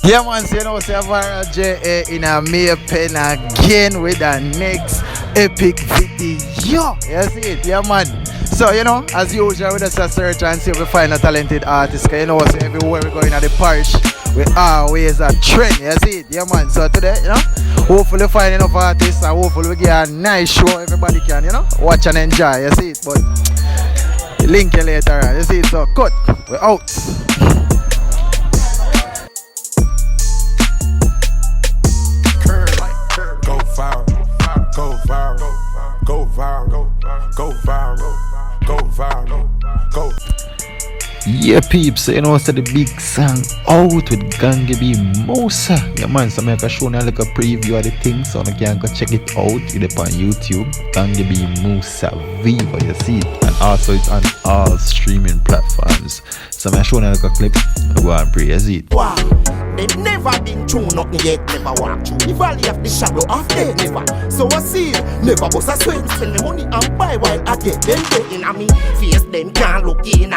Yeah, man, so you know, say Viral JA in a Maypen again with the next epic video. You see it? Yeah, man. So, you know, as usual, we just search and see if we find a talented artist. Because, you know, so everywhere we go in the parish, we always a trend. You see it? Yeah, man. So, today, you know, hopefully find enough artists and hopefully we get a nice show everybody can, you know, watch and enjoy. You see it? But, link you later on. You see it? So, cut. We're out. Go viral, go viral, go viral, go. Yeah, peeps, so you know, so the big song out with Gange B Musa. Yeah, man, so I can show you a little preview of the thing, so you can go check it out. It's on YouTube, Gange B Musa Viva, you see it. And also it's on all streaming platforms. So I'm showing you a little clip, go and pray, you see it. Wow, they never been through nothing yet, never walk through the valley of the shadow of death, never. So I see it, never bust a sweat, spend the money and buy while I get them in a me face, them can't look in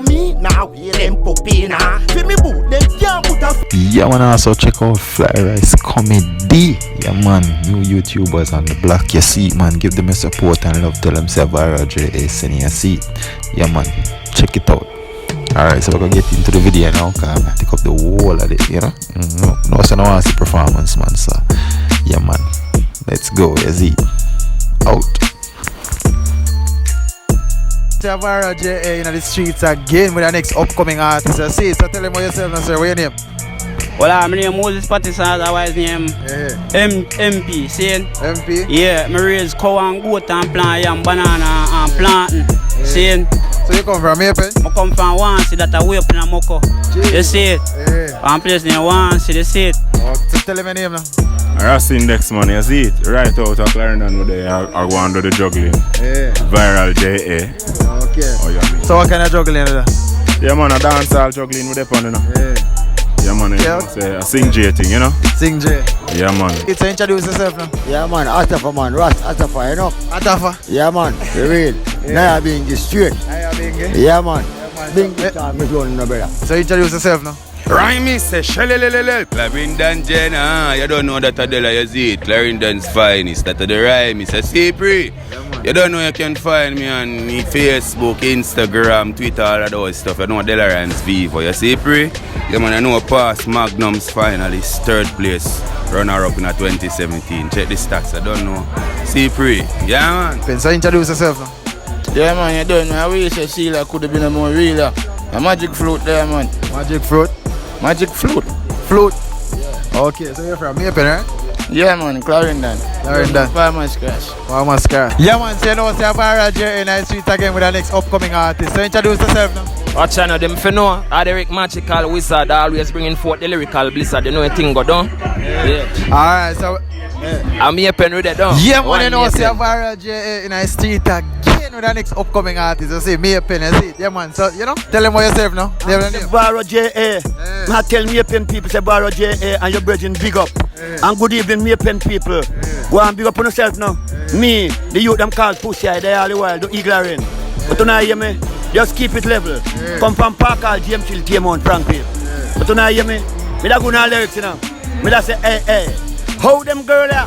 me now, hear them popping feel me boot, them can't put a yeah, man, also check out Fly Rice Comedy. Yeah, man, new YouTubers on the block, you see it, man, give them a support and love, tell them say Viral JA, send you see it. Yeah, man, check it out. Alright, so we're gonna get into the video now, cause I'm gonna take up the whole of it, you know? No, so I don't want to see performance, man, so yeah, man, let's go, you see it. Out. Viral JA in the streets again with the next upcoming artist. You see, so tell them what yourself now, sir. What's your name? Well, my name is Moses Patterson, otherwise name MP, see? MP? Yeah, I raise cow and goat and plant yam, banana and planting, see? So you come from Maypen? I come from Wansi that I wait in a Moko. You see it? I'm place near Wansi, you see it? So tell them your name now. Rass Index, man, you see it? Right out of Clarendon with the I go under the juggling. Viral JA. Okay. Oh, yeah, so what kind of juggling is that? Yeah, man, a dancehall juggling with the pun, you know? Yeah, man, you know, say a sing J thing, you know? Sing J. Yeah, man. It's introduce yourself now. Yeah, man, Asafa, man, Rass Asafa, you know? Asafa? Yeah, man, for real. Now I'm being straight. Yeah, man. Bing time, me going no better. So introduce yourself now. Rhyme say shalelelelel, Clarendon Jenna. You don't know that Della, you see it. Clarendon's finest. That the rhyme is a secret. You don't know you can find me on Facebook, Instagram, Twitter, all of those stuff. You know Della rhymes Vivo. You see pre? You man, I know past Magnum's finalist, third place, runner-up in 2017. Check the stats, I don't know. See pre? Yeah man. So introduce yourself now. Yeah man, you don't know. I wish Sheila could have been a more realer. A magic flute there, man. Magic fruit? Magic flute. Flute? Yeah. Okay, so you're from Maypen, right? Yeah, man, Clarendon. Clarendon. Farmer's Crash. Farmer's Crash. Yeah, man, so you know, say Viral JA in the streets again with the next upcoming artist. So introduce yourself now. Watch out, them for know. Aderic Magical Wizard always bringing forth the lyrical blizzard. You know a thing go down? Yeah. Alright, so. I'm Maypen with it down. Yeah, man, you know, say Viral JA in the street again with the next upcoming artist. You see, Maypen, you see it. Yeah, man, so, you know, tell them what yourself now. Viral JA. I tell Maypen people, say Viral JA and your brethren big up. And good evening, Maypen people. Go and big up on yourself now. Me, the youth them called Puss, they all the while, do eagle rain. But don't you hear me? Just keep it level. Come from Park Hall, James Hill, Tiamount, Frankville. But don't you hear me? Me da go na lyrics, you know. Me da say, hey. How them girl there?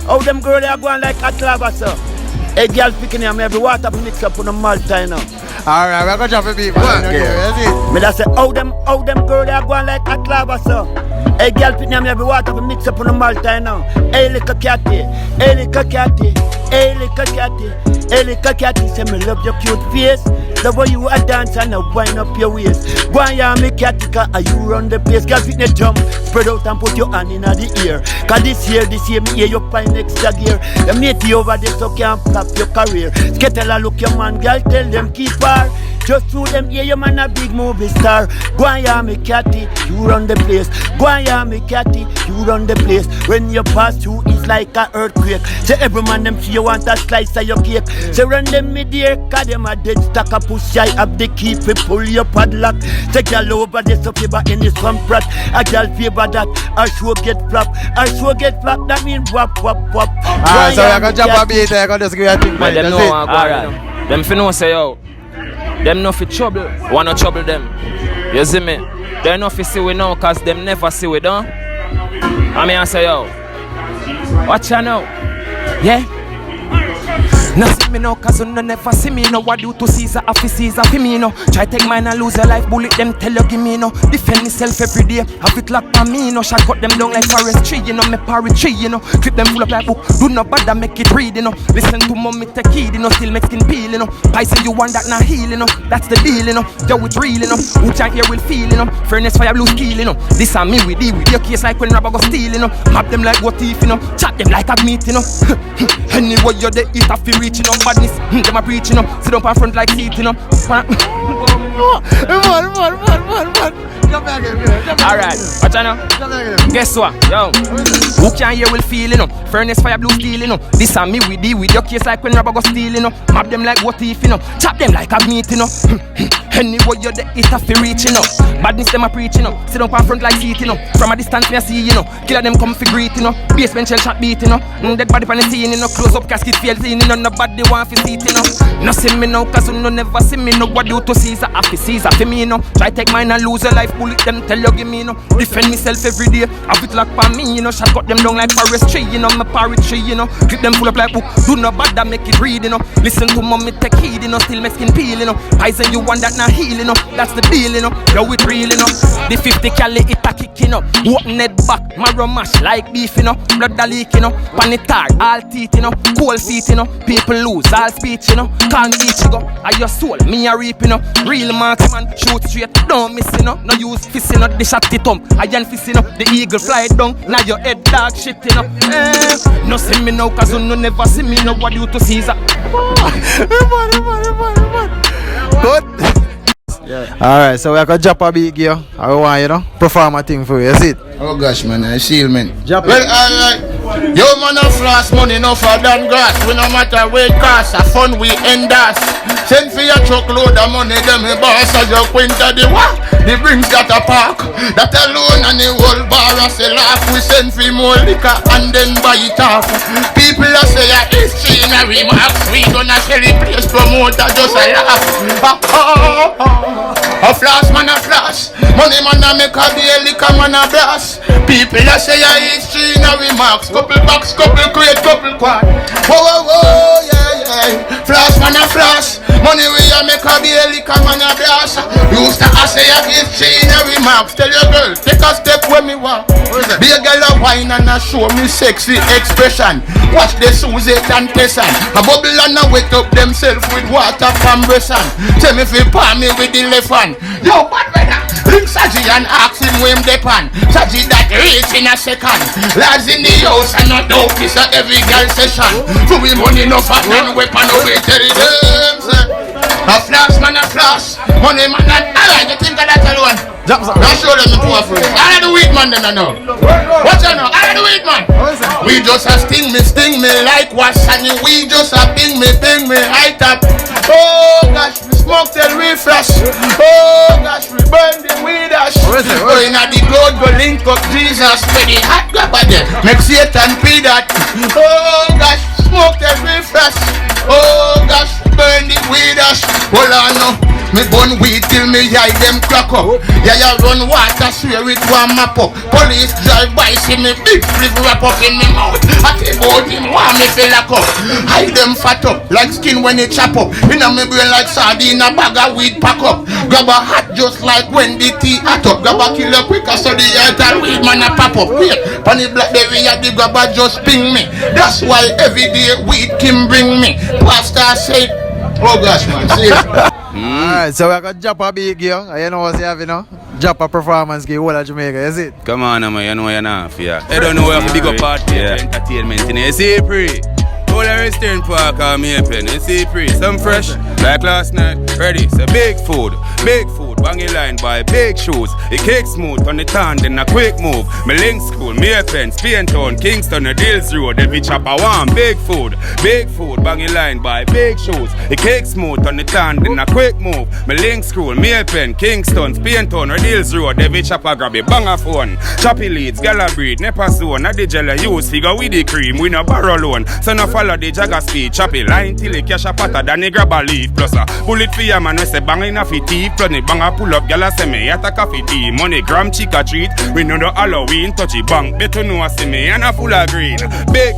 How them girl there going like a clava, sir? Hey, girl picking them every water mix up on the Malta, you know. Alright, we're going to jump in people. Me da say, how them girl there going like a clava, sir? Hey, girl picking them every water mix up on the Malta, you know. Hey, little catty, hey, little catty, hey, little catty, hey, little catty. Say, me love your cute face. Love how you a dance and now wind up your waist. Go on, yeah, me catty, cause you run the place. Girl, fit the jump, spread out and put your hand in the ear. Cause this year, me hear you find extra gear. The matey over there so can't flop your career. Skettle look your man, girl, tell them keep her. Just through them here, your man a big movie star. Go on, yeah, me catty, you run the place. Go on, yeah, me catty, you run the place. When you pass through, it's like an earthquake. Say every man them see you want a slice of your cake. Say run them me dear, cause them a dead stack of push I have the key to pull your padlock. Say girl over there so favor in this one prat. A girl favor that, a show get flop. A show get flop, that mean wap. Alright, so you're gonna jump a beat, you're gonna just give you a thing. But them know, alright. Them finna say yo. Them no fit trouble, wanna trouble them. You see me? They know if you see we now cause them never see we don't. I mean I say yo, watch ya now. Yeah? No see me no cause you no never see me no. What do to Caesar if Caesar for me no. Try take mine and lose your life bullet them tell you give me no. Defend myself every day have it locked on me no. Shot cut them down like forest tree you know. Me parry tree you know. Clip them full up like book. Do no bother make it read you know. Listen to mommy take heed you know. Still make skin peel you know. Poison you want that not heal you know. That's the deal you know. Yo it's real you know. Who can't hear will feel you know. Furnace fire blue steel you know. This and me with you with your case like when robber go steal you know. Map them like what thief you know. Chat them like a meat you know. Anyway you they eat a feel reaching up badness, them a preaching up. Sit up in front like seat, you know. Man. Come back here. Alright, watch out now. Guess what? Yo, who can hear will feel, you know. Furnace fire blue steel, you know. This and me with you with your case like when robber go steal, you know. Map them like what thief, you know. Chop them like a meat, you know. Anyway you they eat a feel reaching up. Badness them a preaching up. Sit up in front like seat, you know. From a distance me a see, you know. Killer them come for greet, you know. Basement shell shot beat, you know. Dead body pan the scene, you know. Close up casket fail scene, you know. Nobody want to see it, you know. No see me now, cause you no never see me no. What do to Caesar, after Caesar for me, you know. Try take mine and lose your life, bullet them tell you give me, you know. Defend myself every day, have it locked for me, you know. Shot cut them down like forest tree, you know. My parrot tree, you know. Clip them full up like book, do no bother make it read, you know. Listen to mommy take heed, you know. Still make skin peel, you know. Poison you want that not heal, you know. That's the deal, you know. Yo it real, you know. The 50 cali it a kick, you know. Open head back, marrow mash like beef, you know. Blood a leak, you know. Panitar, all teeth, you know. Cold feet, you know. People lose all speech, you know. Can't reach you go. Are your soul, me a reap, you know. Real marksman, shoot straight, don't miss, you know. No use fist, you know. The shot it thump, iron fist, you know. The eagle fly down, now your head dog shit, you know. No see me now, cause you no never see me, no. What you to Caesar? Good. Yeah. Alright, so we can drop a big gear. I want you know perform a thing for you, see it? Oh gosh man, I seal man. Drop well alright. Yo man a floss money no for than grass. We no matter where it cost, a fun we endorse. Send for your truckload of money, them a boss as your quinta the what? The brings that a park. That alone and the whole bar a sell off. We send for more liquor and then buy it off. People a say a history in a remarks. We gonna sell the place promoter just a laugh. A flash man a flash. Money man a make a beer, liquor man a blast. People a say a history in a remarks. Couple box, couple crate, couple quad. Whoa, yeah. Flash man a flash. Money we a make a beer, liquor man a blast. Used to say a history in a remarks. Tell your girl, take a step when me walk. Be a girl a wine and a show me sexy expression. Watch the Suzette and Tessan. A bubble and a wet up themselves with water from Bressan. Tell me if you palm me with the left hand. Yo, bad weather. Ring Saji and ask him where him depan. Saji that race in a second. Lads in the house and not dope. It's a every girl session. For we money no fat and weapon away. Tell them say. A flash man a flash. Money man and alright, you think of that alone? Now show them the poor friend. I do it man then I know. What you know? I do it man. We just a sting me like what's and we just a ping me high top. Oh gosh, we smoke till we flash. Oh gosh, we burn the weed ash. Going at the cloud, go link up Jesus. When the hot grab at them, make Satan pay that. Oh gosh, smoke till we flash. Oh gosh, burn the weed ash. Hold on now. Me burn weed till me eye them crack up. Yeah, you run water, swear it one map up. Police drive by, see me big flip wrap up in me mouth. I take out him, want me feel like up. Hide them fat up, like skin when it chop up. Inna me brain like sardine, a bag of weed pack up. Grab a hat just like when the tea hot up. Grab a killer quicker so the earth and weed man a pop up. Wait, Panny Blackberry at the grabber just ping me. That's why every day weed can bring me. Pastor say, oh gosh man, see Alright, so we got drop a big gear. You know what you have, you know? Drop a performance gear, all of Jamaica, is it? Come on, man, you know you're not fair. I don't know if you big up party entertainment in it. See free. All the restaurant park or MAYPEN, you see free. Some fresh, like last night. Ready, so big food, banging line by big shoes. The cake smooth on the town, then a quick move. My link school, MAYPEN, Spain Town, Kingston, the Dills Road, every chopper one. Big food, banging line by big shoes. The cake smooth on the town, then a quick move. My link school, MAYPEN, Kingston, Spain Town, the Dills Road, every chopper grab a banger phone. Choppy leads, gala breed, nepa zone, a the jelly use, figure with the cream, we no borrow loan. So no follow the jagger speed, choppy line till he cash a patter, then he grab a leaf. Plus a bullet for your man, we say bang in a fit teeth, plus the bang a pull up, gyal a say me at a coffee tea. Money gram chick a treat. We know the Halloween touchy bank. Better know I see me and a full of green. Big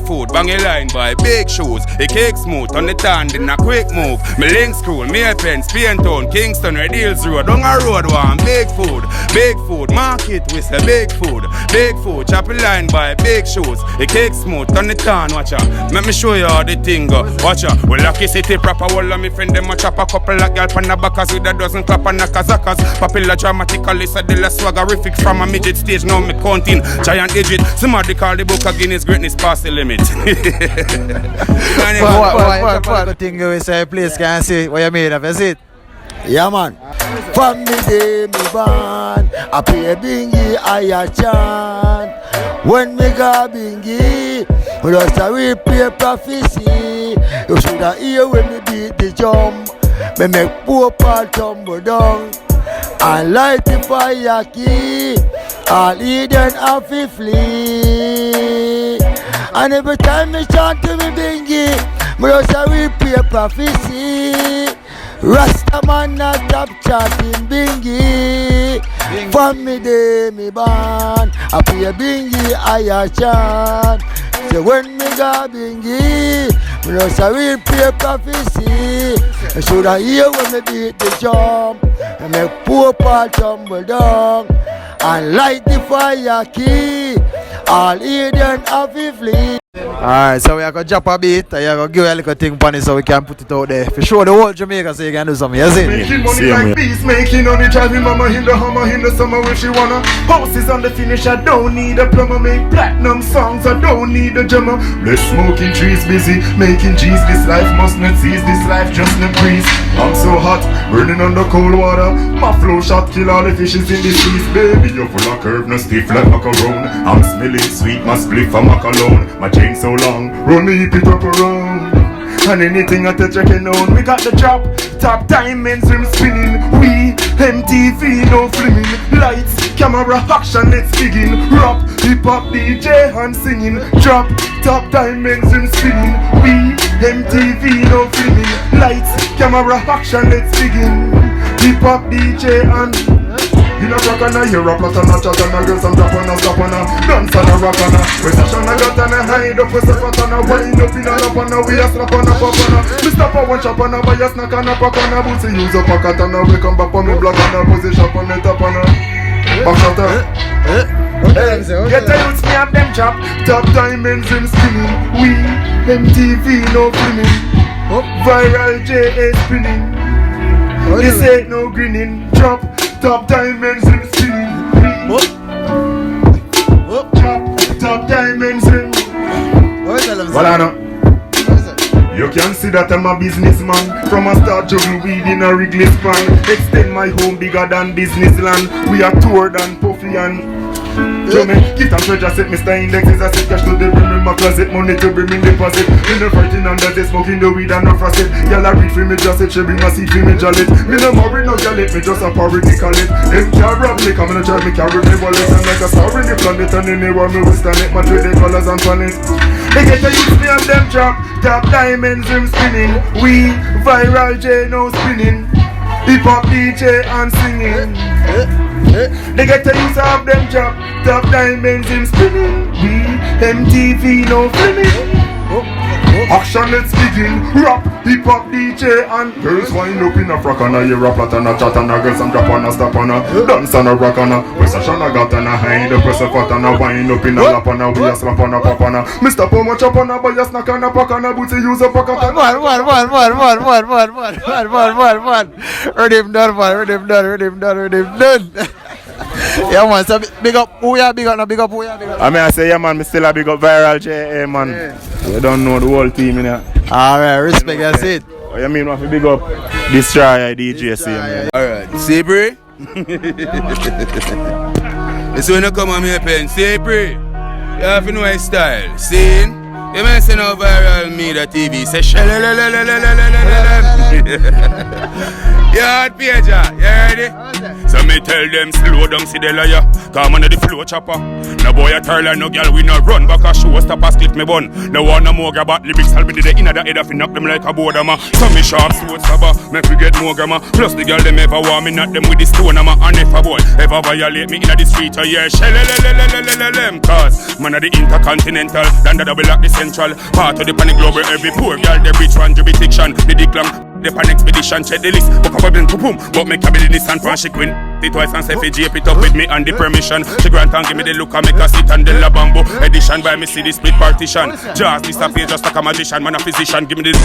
food, bang a line by big shoes. A cake smooth on the tan, in a quick move. Me link school, Maypen, Spain Town, Kingston, Red Hills Road. Down a road one, big food, market with the big food, chop a line by big shoes. A cake smooth on the tan, watch out. Let me show you how the thing go, watch out. Well, lucky city proper, all of me friend them a chop a couple of gal pan the backers with a dozen clap and a kazakas. Popular dramatically, so Della swaggerific from a midget stage, now me counting giant digit. Somebody call the book of Guinness greatness past the limit. What the thing we say, please can see what you made of, is it? Yeah, man. From me day me born, I play bingy, I a chant. When me go bingy, we just a replay prophecy. You shoulda hear when me beat the drum. Me make poor Paul tumble down and light the fire key. All Eden have to flee. And every time me chant to me bingy, me just a replay prophecy. Rasta man a top chatting bingy. From me day me born, I play bingy, I a chant. So when me go bingy, me just a real play prophecy. I shoulda hear when me beat the drum. I make poor Paul tumble down and light the fire key. All Eden have to flee. Alright, so we are going to drop a beat and you're going to give a little thing on it so we can put it out there. For sure the whole Jamaica so you can do something, you see? Making money like bees, making money, driving mama in the hammer in the summer if she wanna. Houses on the finish, I don't need a plumber. Make platinum songs, I don't need a drummer. Bless smoking trees, busy making cheese. This life must not cease, this life just not breeze. I'm so hot, burning under cold water. My flow shot kill all the fishes in the seas. Baby, you're full of curve, no stiff like macaron. I'm smelling sweet, my spliff a macaron. My chain so long, roll me hip it up around. And anything I touch I can own. We got the drop, top diamonds, rim spinning. We, MTV, no flimming. Lights, camera, action, let's begin. Rap, hip-hop, DJ, and singing. Drop, top diamonds, rim spinning. We, MTV, no flimming. Lights, camera, action, let's begin. Hip-hop, DJ, and... You know rock and you rap and a chat and a girl some drop and a stop and a dance and a rock and a we sash and a got and a hide up with a fat and a wind up in a lap and a we a slap and a pop and a we stop a one shop and a buy a snack and a pack and a booty use a pocket and a we come back on me block and a pussy shop and a top and a back shot a get a youths me have them chop top diamonds in spinning we MTV no filming viral JA spinning this ain't no grinning drop top diamonds in spinning. Top diamonds in. What I know? You can see that I'm a businessman. From a start juggle weed in a Wrigley span. Extend my home bigger than Disneyland. We are toured than Puffy and Jummy, gift and treasure set, Mr. Index is a set. Cash to the brim in my closet, money to bring in deposit. Me no fighting under the smoking the weed and no frosted. Y'all a read for me just it, she bring a seat for me jollet. Me no marry no gallet, me just a parody call it. Them can't rob me, come in a drive me carry me wallet. And like a star in the planet and anywhere me will stand it. My trade colors and palette. They get to use me and them drop. Top diamonds rim spinning. We viral J no spinning. Hip hop DJ and singing. They get to use of them job. Top diamonds in spinning. We MTV no filming. Action let's begin. Rap, hip hop DJ and girls wind up in a frock and a rap and a chat and a girls some drop and a stop and a dance and a rock and a West a shana got and a hind up press a fat and a wind up in a lap and a we a slap and a pop and a Mr. Pomo chop and a buy a snack and a pack and a booty use a pocket and Redeem done. Yeah man, so big up who ya, big up no big up who ya, big up. I mean I say yeah man, me still a big up viral JA man. Yeah. You don't know the whole team in here. Alright, respect, that's it. Oh, you mean we have to big up Destroyer DJ see man. Alright, Sabri. It's when you come on Maypen, Sabri. You have to know his style. See? You may say no viral media TV say Yard pager, you ready? So me tell them slow down, see Della, yeah. Come under the flow chopper. No boy a turtle, no girl, we no run back a show, stop a split me bun. No one no more grab at lyrics, I'll be the inner the head of knock them like a board, ma. So me sharp sword stabber, me forget more grammar. Plus the girl them ever want me, not them with the stone, ma. And if a boy ever violate me in the street, yeah, shell, cause man of the intercontinental, than the double like the central. Part of the panic global, every poor girl, the rich one, jurisdiction, the declam. The pan expedition, check the list. Book up a bin, boom, but make a bit in this and she queen. It twice and say JP it up with me and the permission. She grant and give me the look and make her sit and Della bamboo. Edition by me see the split partition. Just disappear just like a magician, man a physician. Give me this.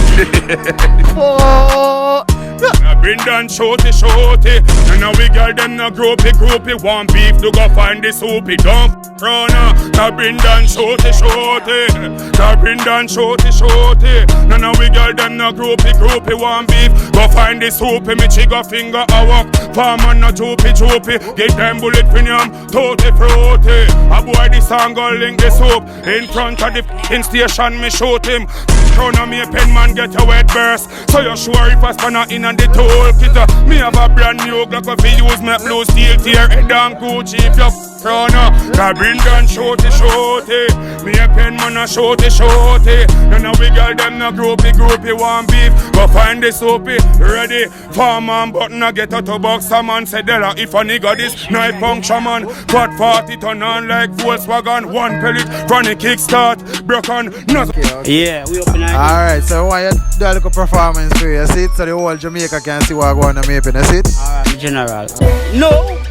Bring down shorty. And now we girl them no groupie. One beef to go find the soupy. Don't corner. Now bring down shorty. Now bring down shorty. Now we girl them no groupie. One beef go find the soupy. Me chigga finger a walk. Farm on no choopy. Get them bullet premium. Tote fruity. A boy this song go link the soap. In front of the f***ing station me shoot him. Crown on me a pen man get a wet burst. So you sure if I spanner in and the toolkit. Me have a brand new Glock if you use my blue steel tear head and Gucci if you corner. Now bring down shorty. Me a pen man a shorty. Now we girl them no groupie. One beef go find the soapy. Ready farm and button a get out of box. A man say Della if a nigga this night puncture man. Quad 40 turn on like Volkswagen. One pellet chronic kickstart broken. Yeah, we open again. Alright, so why you do a little performance for you, see it? So the whole Jamaica can see what going on MAYPEN, that's it? Alright, general. No,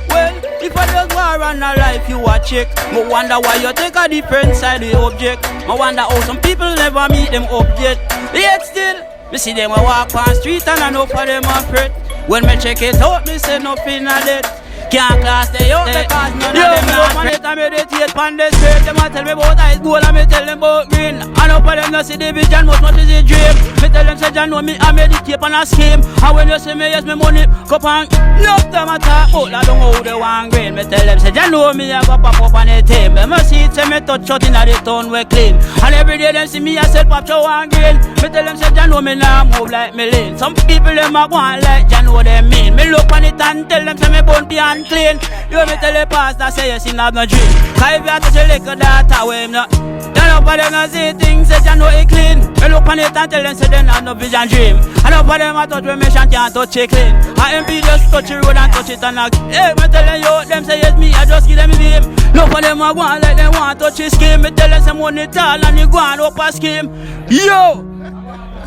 well, if I just want to run a life, you a check. I wonder why you take a different side of the object. I wonder how some people never meet them object. Yet still, me see them walk on street and I know for them a fret. When me check it out, me say nothing of that. Can't class they out because none of them not man. I meditate on the street. Them a tell me about ice gold and me tell them about green. And up for them no see the vision much is a dream. Me tell them say Jah know me I meditate on a scheme. And when you see me yes me money cup and enough time I talk about I don't know how they want green. Me tell them say Jah know me I go pop up on the team. Them a see it say me touch shot in the town we clean. And every day them see me I sell pop show and green. Me tell them say Jah know me now move like me lean. Some people them a go on like Jah know them mean. Me look on it and tell them say me bone beyond clean. You me tell the pastor say yes, he have no dream. Cause if you have to say liquor data way him not. Then up for them not see things say you know it clean. Me look on it and tell them say they have no vision dream. And up for them I touch when me shan't can't touch it clean. I MP just touch the road and touch it and knock. Hey, me tell them yo, them say yes me, I just give them a beam. No for them I go on like them want touch his scheme. Me tell them some money tall and you go on up a scheme. Yo!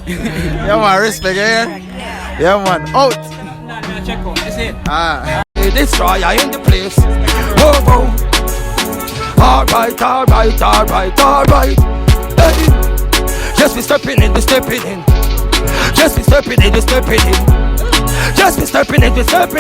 Yeah man, respect here. Yeah man, out! Check out, you see? Destroyer in the place. Oh. Alright. Hey. Just be stepping in. Just be stepping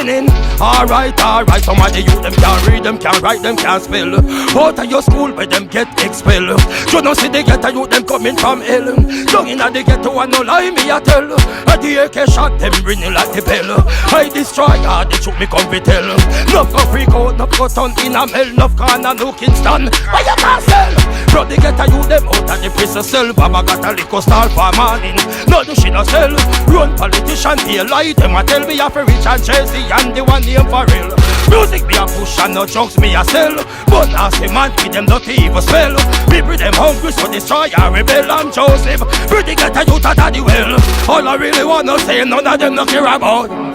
in. Alright. Some of the youth them can't read, them can't write, them can't spell. Out of your school where them get expelled. You know see they get a youth them coming from hell. Down in the ghetto and no lie me a tell. A the AK shot them ringing like the bell. I destroy all the truth me come be tell. Nuff go freak out, nuff go turn in a hell. Nuff corner no Kingston, why you can't sell? Bro they get a youth them out of the prison cell. Baba got a liquor stall for morning. No do she no sell. Run politician be a lie. Them a tell me a for rich and Chelsea and the one name for real. Music me a push and no drugs me a sell. But nasty man with them dirty evil smell. People them hungry so destroy a rebel. I'm Joseph, pretty get a youth out of the well. All I really wanna say none of them no care about. No.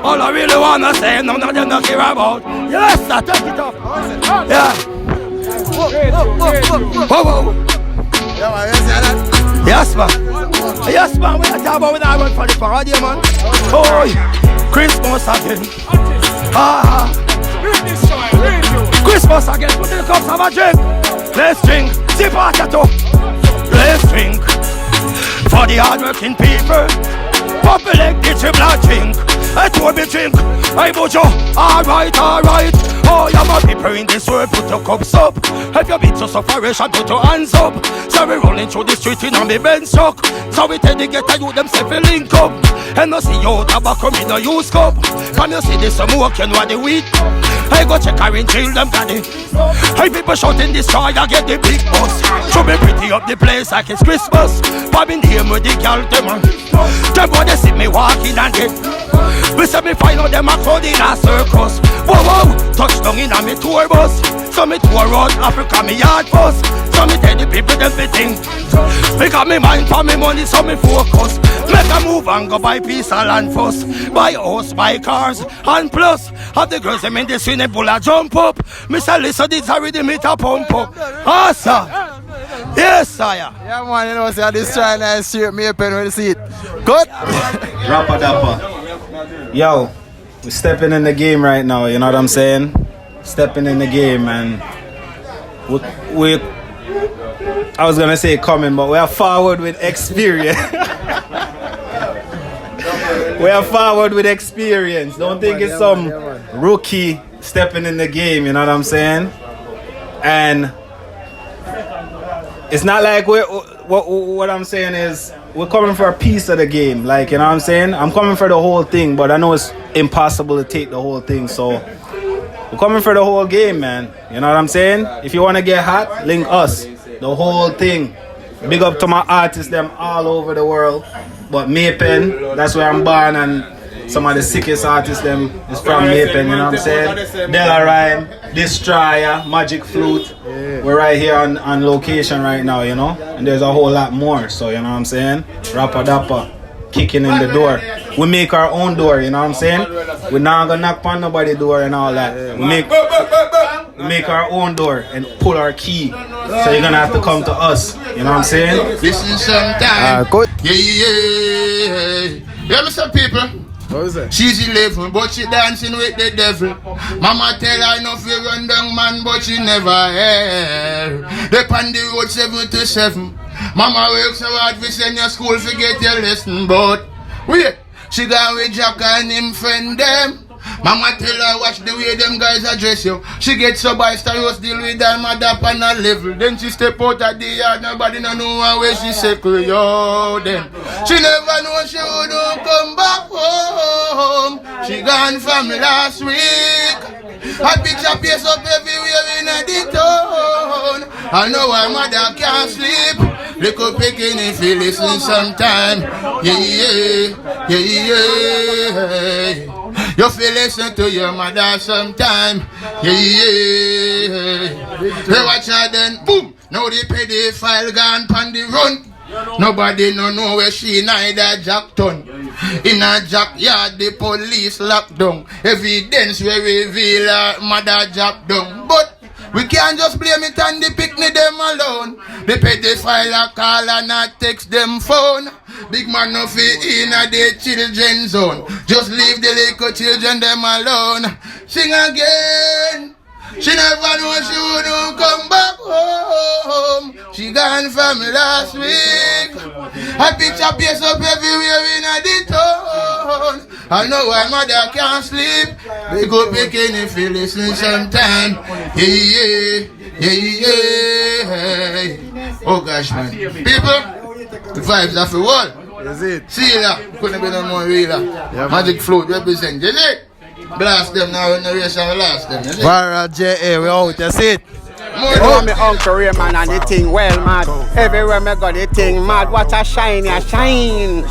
All I really wanna say none of them no care about. Yes, I take it off. Yeah. Whoa. Yeah man, you see that? Yes man, we are talking about when I run for the parade, man. Oh, Christmas again. Christmas again, put in the cups of a drink. Let's drink, sip out at all. Let's drink for the hard-working people. Pop a leg, the triple drink. I told me drink, I bojo. Alright. Oh, yeah, man. my people in this world, put your cups up. If you beat your sufferation, put your hands up. So we rolling through the street in a me Benz truck. So we tell the get a you them self a link up. And no see you tobacco me no use cup. Come you see this smoke, you know the weed. I go check her in jail, them got it. Hey people shouting this joy, I get the big bus. Show me pretty up the place like it's Christmas. Pop in here with the girl, them. Them go they see me walking and get. We say me find out them a crowd in a circus. Whoa whoa, touchdown in a me tour bus. So me tour around Africa, me yard bus. So me tell the people them fi think. Because me mind for me money, so me focus. Make a move and go buy piece of land first. Buy house, buy cars, and plus have the girls them in the swimming pool a jump up. Me say listen, this already me to pump up. Ah sir, yes sire. Yeah man, you know say this try nice straight Maypen with the seat. Good. Rappa dappa. Yo, we're stepping in the game right now, you know what I'm saying? Stepping in the game, and we I was gonna say coming, but we are forward with experience. We are forward with experience. Don't think it's some rookie stepping in the game, you know what I'm saying? And it's not like what I'm saying is we're coming for a piece of the game, like, you know what I'm saying? I'm coming for the whole thing, but I know it's impossible to take the whole thing, so we're coming for the whole game, man. You know what I'm saying? If you want to get hot, link us. The whole thing. Big up to my artists, them all over the world. But Maypen, that's where I'm born, and some of the sickest artists, them is from Maypen, you know what I'm saying? Della Rhyme, Destroyer, Magic Flute. We're right here on location right now, you know? And there's a whole lot more, so you know what I'm saying? Rappa dappa, kicking in the door. We make our own door, you know what I'm saying? We're not gonna knock on nobody's door and all that. We make our own door and pull our key. So you're gonna have to come to us, you know what I'm saying? Listen sometime. Yeah. Yeah, Mr. People. What is it? She's 11, but she dancing with the devil. Mama tell her no fear run down man, but she never hear. They on the road 7 to 7. Mama works so hard to send your school to get your lesson, but wait, she gone with Jack and him friend them. Mama tell her watch the way them guys address you. She gets so by Staros deal with her mother on a level. Then she step out of the yard, nobody no know where she circle yo then. She never know she wouldn't come back home. She gone from last week. Her picture paste up everywhere in the town. I know her mother can't sleep. Little picking if you listen sometime. Yeah. You feel listen to your mother sometime. Yeah. They watch her then, boom. Now the pedophile gone pan the run. Nobody no know where she neither Jack ton. In a Jack yard the police locked down. Evidence we reveal her mother Jack down. But we can't just blame it on the picnic them alone. The pedophile a call and a text them phone. Big man no fit in a the children zone. Just leave the little children them alone. Sing again. She never know she wouldn't come back home. She gone from last week. Her picture paste up everywhere in the town. I know her mother can't sleep. They go picking if you listen sometime. Yeah. Oh gosh, man. People, the vibes of the world. Is it? See that? Couldn't be no more realer. Yeah, Magic Flute represent. You see? Blast them now in the race and blast them. Vara J.A. we out, you see it? You know me Uncle Raymond and the thing well mad. Everywhere me go the thing mad. What a shine, ya shine.